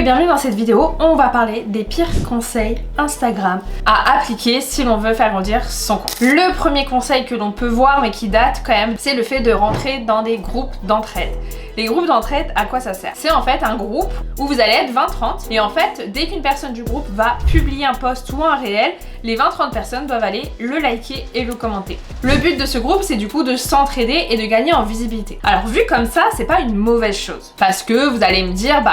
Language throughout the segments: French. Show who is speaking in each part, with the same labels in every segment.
Speaker 1: et bienvenue dans cette vidéo. On va parler des pires conseils Instagram à appliquer si l'on veut faire grandir son compte. Le premier conseil que l'on peut voir mais qui date quand même, c'est le fait de rentrer dans des groupes d'entraide. Les groupes d'entraide, à quoi ça sert? C'est en fait un groupe où vous allez être 20-30 et en fait, dès qu'une personne du groupe va publier un post ou un réel, les 20-30 personnes doivent aller le liker et le commenter. Le but de ce groupe, c'est du coup de s'entraider et de gagner en visibilité. Alors vu comme ça, c'est pas une mauvaise chose. Parce que vous allez me dire,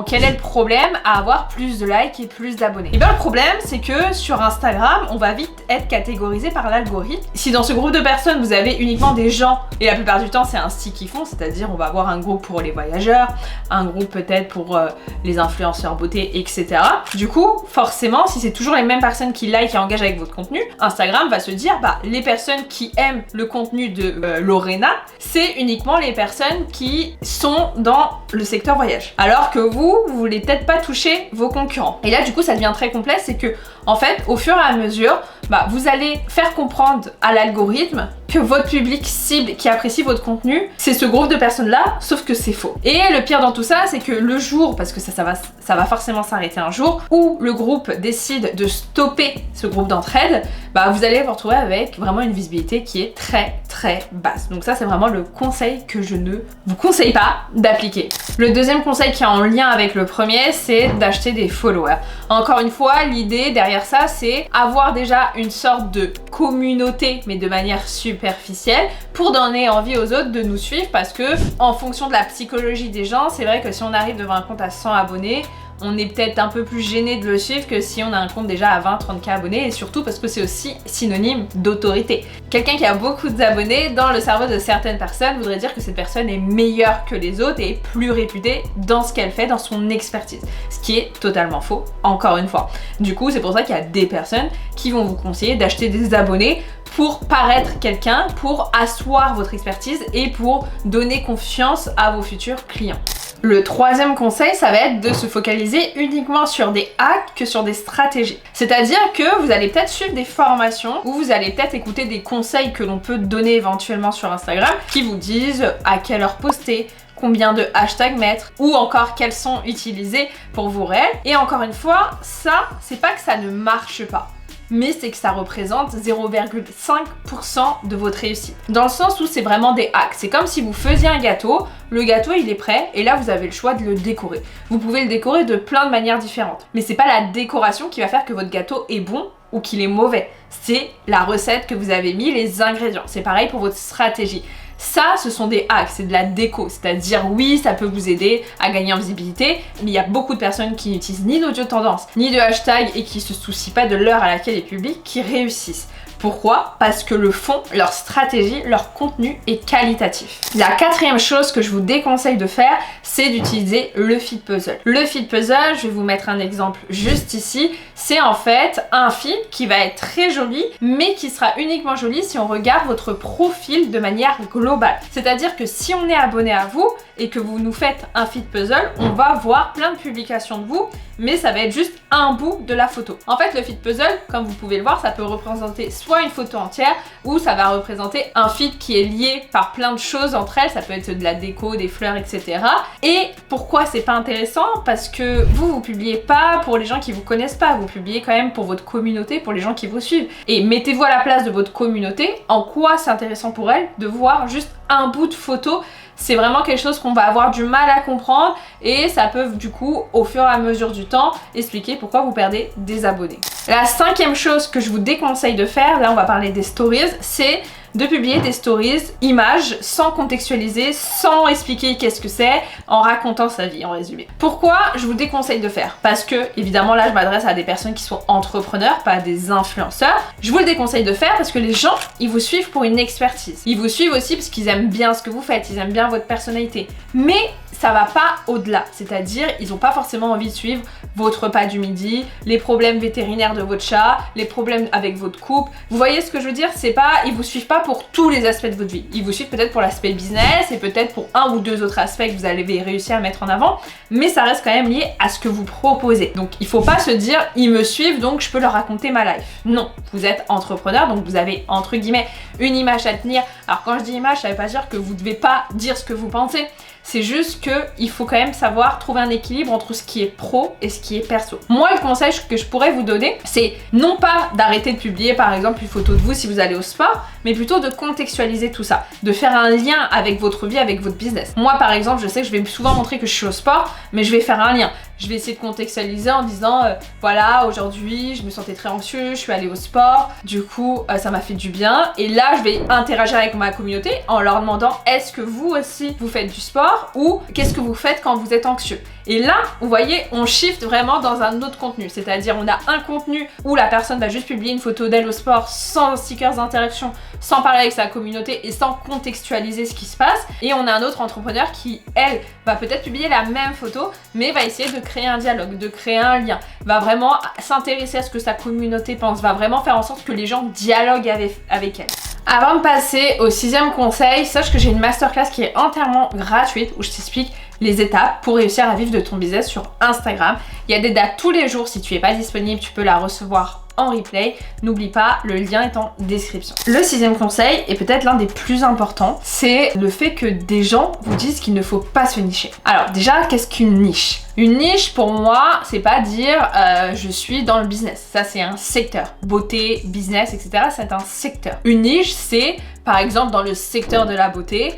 Speaker 1: quel est le problème à avoir plus de likes et plus d'abonnés? Et bien le problème, c'est que sur Instagram, on va vite être catégorisé par l'algorithme. Si dans ce groupe de personnes, vous avez uniquement des gens, et la plupart du temps, c'est un style qu'ils font, c'est-à-dire on va avoir un groupe pour les voyageurs, un groupe peut-être pour les influenceurs beauté, etc. Du coup, forcément, si c'est toujours les mêmes personnes qui like et engagent avec votre contenu, Instagram va se dire, les personnes qui aiment le contenu de Lorena, c'est uniquement les personnes qui sont dans le secteur voyage. Alors que vous voulez peut-être pas toucher vos concurrents. Et là, du coup, ça devient très complexe, c'est que, en fait, au fur et à mesure, vous allez faire comprendre à l'algorithme que votre public cible qui apprécie votre contenu, c'est ce groupe de personnes-là, sauf que c'est faux. Et le pire dans tout ça, c'est que le jour, parce que ça va forcément s'arrêter un jour, où le groupe décide de stopper ce groupe d'entraide, vous allez vous retrouver avec vraiment une visibilité qui est très très basse. Donc ça, c'est vraiment le conseil que je ne vous conseille pas d'appliquer. Le deuxième conseil qui est en lien avec le premier, c'est d'acheter des followers. Encore une fois, l'idée derrière ça, c'est avoir déjà une sorte de communauté, mais de manière superficielle, pour donner envie aux autres de nous suivre, parce que en fonction de la psychologie des gens, c'est vrai que si on arrive devant un compte à 100 abonnés, on est peut-être un peu plus gêné de le suivre que si on a un compte déjà à 20-30K abonnés, et surtout parce que c'est aussi synonyme d'autorité. Quelqu'un qui a beaucoup d'abonnés, dans le cerveau de certaines personnes, voudrait dire que cette personne est meilleure que les autres et plus réputée dans ce qu'elle fait, dans son expertise. Ce qui est totalement faux, encore une fois. Du coup, c'est pour ça qu'il y a des personnes qui vont vous conseiller d'acheter des abonnés pour paraître quelqu'un, pour asseoir votre expertise et pour donner confiance à vos futurs clients. Le troisième conseil, ça va être de se focaliser uniquement sur des hacks que sur des stratégies. C'est-à-dire que vous allez peut-être suivre des formations ou vous allez peut-être écouter des conseils que l'on peut donner éventuellement sur Instagram qui vous disent à quelle heure poster, combien de hashtags mettre ou encore quels sont utilisés pour vos réels. Et encore une fois, ça, c'est pas que ça ne marche pas, mais c'est que ça représente 0,5% de votre réussite. Dans le sens où c'est vraiment des hacks. C'est comme si vous faisiez un gâteau, le gâteau il est prêt et là vous avez le choix de le décorer. Vous pouvez le décorer de plein de manières différentes. Mais c'est pas la décoration qui va faire que votre gâteau est bon ou qu'il est mauvais. C'est la recette que vous avez mis, les ingrédients. C'est pareil pour votre stratégie. Ça, ce sont des hacks, c'est de la déco, c'est-à-dire oui, ça peut vous aider à gagner en visibilité, mais il y a beaucoup de personnes qui n'utilisent ni d'audio tendance, ni de hashtag et qui se soucient pas de l'heure à laquelle est public, qui réussissent. Pourquoi? Parce que le fond, leur stratégie, leur contenu est qualitatif. La quatrième chose que je vous déconseille de faire, c'est d'utiliser le feed puzzle. Le feed puzzle, je vais vous mettre un exemple juste ici, c'est en fait un feed qui va être très joli, mais qui sera uniquement joli si on regarde votre profil de manière globale. C'est-à-dire que si on est abonné à vous et que vous nous faites un feed puzzle, on va voir plein de publications de vous, mais ça va être juste un bout de la photo. En fait, le feed puzzle, comme vous pouvez le voir, ça peut représenter soit une photo entière ou ça va représenter un feed qui est lié par plein de choses entre elles. Ça peut être de la déco, des fleurs, etc. Et pourquoi c'est pas intéressant? Parce que vous publiez pas pour les gens qui vous connaissent pas, vous publiez quand même pour votre communauté, pour les gens qui vous suivent. Et mettez-vous à la place de votre communauté, en quoi c'est intéressant pour elle de voir juste un bout de photo? C'est vraiment quelque chose qu'on va avoir du mal à comprendre et ça peut du coup au fur et à mesure du temps expliquer pourquoi vous perdez des abonnés. La cinquième chose que je vous déconseille de faire, là on va parler des stories, c'est de publier des stories images sans contextualiser, sans expliquer qu'est-ce que c'est, en racontant sa vie en résumé. Pourquoi je vous déconseille de faire? Parce que évidemment là je m'adresse à des personnes qui sont entrepreneurs, pas à des influenceurs. Je vous le déconseille de faire parce que les gens, ils vous suivent pour une expertise. Ils vous suivent aussi parce qu'ils aiment bien ce que vous faites, ils aiment bien votre personnalité. Mais ça va pas au-delà, c'est-à-dire ils n'ont pas forcément envie de suivre votre repas du midi, les problèmes vétérinaires de votre chat, les problèmes avec votre couple. Vous voyez ce que je veux dire? C'est pas, ils vous suivent pas pour tous les aspects de votre vie. Ils vous suivent peut-être pour l'aspect business et peut-être pour un ou deux autres aspects que vous allez réussir à mettre en avant, mais ça reste quand même lié à ce que vous proposez. Donc il faut pas se dire ils me suivent donc je peux leur raconter ma life. Non, vous êtes entrepreneur donc vous avez entre guillemets une image à tenir. Alors quand je dis image, ça veut pas dire que vous devez pas dire ce que vous pensez. C'est juste que il faut quand même savoir trouver un équilibre entre ce qui est pro et ce qui est perso. Moi, le conseil que je pourrais vous donner, c'est non pas d'arrêter de publier par exemple une photo de vous si vous allez au sport, mais plutôt de contextualiser tout ça, de faire un lien avec votre vie, avec votre business. Moi par exemple, je sais que je vais souvent montrer que je suis au sport, mais je vais faire un lien. Je vais essayer de contextualiser en disant voilà, aujourd'hui je me sentais très anxieux, je suis allée au sport, du coup ça m'a fait du bien, et là je vais interagir avec ma communauté en leur demandant est-ce que vous aussi vous faites du sport ou qu'est-ce que vous faites quand vous êtes anxieux. Et là, vous voyez, on shift vraiment dans un autre contenu, c'est-à-dire on a un contenu où la personne va juste publier une photo d'elle au sport sans stickers d'interaction, sans parler avec sa communauté et sans contextualiser ce qui se passe, et on a un autre entrepreneur qui, elle, va peut-être publier la même photo, mais va essayer de créer un dialogue, de créer un lien, va vraiment s'intéresser à ce que sa communauté pense, va vraiment faire en sorte que les gens dialoguent avec elle. Avant de passer au 6e conseil, sache que j'ai une masterclass qui est entièrement gratuite où je t'explique les étapes pour réussir à vivre de ton business sur Instagram. Il y a des dates tous les jours, si tu n'es pas disponible, tu peux la recevoir en replay. N'oublie pas, le lien est en description. Le 6e conseil est peut-être l'un des plus importants, c'est le fait que des gens vous disent qu'il ne faut pas se nicher. Alors déjà, qu'est-ce qu'une niche ? Une niche pour moi, c'est pas dire je suis dans le business. Ça c'est un secteur. Beauté, business, etc. c'est un secteur. Une niche, c'est par exemple dans le secteur de la beauté,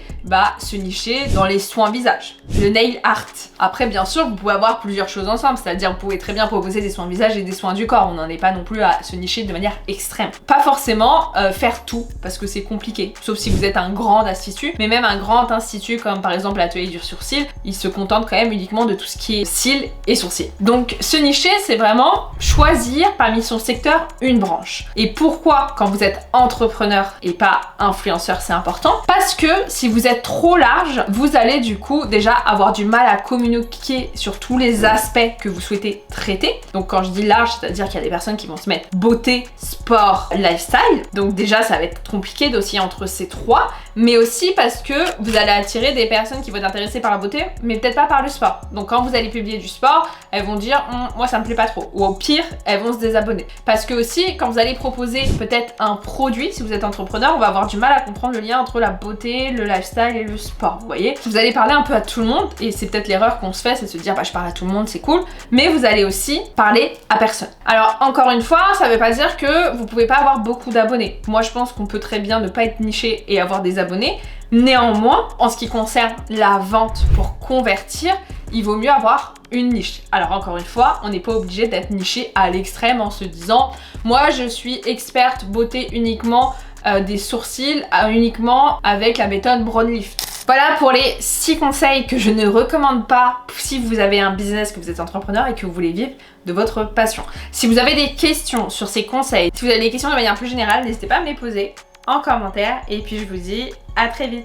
Speaker 1: se nicher dans les soins visage, le nail art. Après bien sûr, vous pouvez avoir plusieurs choses ensemble, c'est-à-dire vous pouvez très bien proposer des soins visage et des soins du corps. On n'en est pas non plus à se nicher de manière extrême. Pas forcément faire tout parce que c'est compliqué, sauf si vous êtes un grand institut, mais même un grand institut comme par exemple l'atelier du sourcil, il se contente quand même uniquement de tout ce qui est cils et sourcils. Donc se nicher, c'est vraiment choisir parmi son secteur une branche. Et pourquoi quand vous êtes entrepreneur et pas influenceur c'est important? Parce que si vous êtes trop large, vous allez du coup déjà avoir du mal à communiquer sur tous les aspects que vous souhaitez traiter. Donc quand je dis large, c'est-à-dire qu'il y a des personnes qui vont se mettre beauté, sport, lifestyle. Donc déjà ça va être compliqué d'osciller entre ces trois, mais aussi parce que vous allez attirer des personnes qui vont être intéressées par la beauté, mais peut-être pas par le sport. Donc quand vous allez publier du sport, elles vont dire moi ça me plaît pas trop, ou au pire elles vont se désabonner. Parce que aussi quand vous allez proposer peut-être un produit, si vous êtes entrepreneur, on va avoir du mal à comprendre le lien entre la beauté, le lifestyle et le sport, vous voyez. Vous allez parler un peu à tout le monde, et c'est peut-être l'erreur qu'on se fait, c'est de se dire je parle à tout le monde, c'est cool, mais vous allez aussi parler à personne. Alors encore une fois, ça veut pas dire que vous pouvez pas avoir beaucoup d'abonnés. Moi je pense qu'on peut très bien ne pas être niché et avoir des abonnés. Néanmoins, en ce qui concerne la vente pour convertir, il vaut mieux avoir une niche. Alors encore une fois, on n'est pas obligé d'être niché à l'extrême en se disant moi je suis experte beauté uniquement des sourcils, uniquement avec la méthode Brow Lift. Voilà pour les 6 conseils que je ne recommande pas si vous avez un business, que vous êtes entrepreneur et que vous voulez vivre de votre passion. Si vous avez des questions sur ces conseils, si vous avez des questions de manière plus générale, n'hésitez pas à me les poser en commentaire, et puis je vous dis à très vite.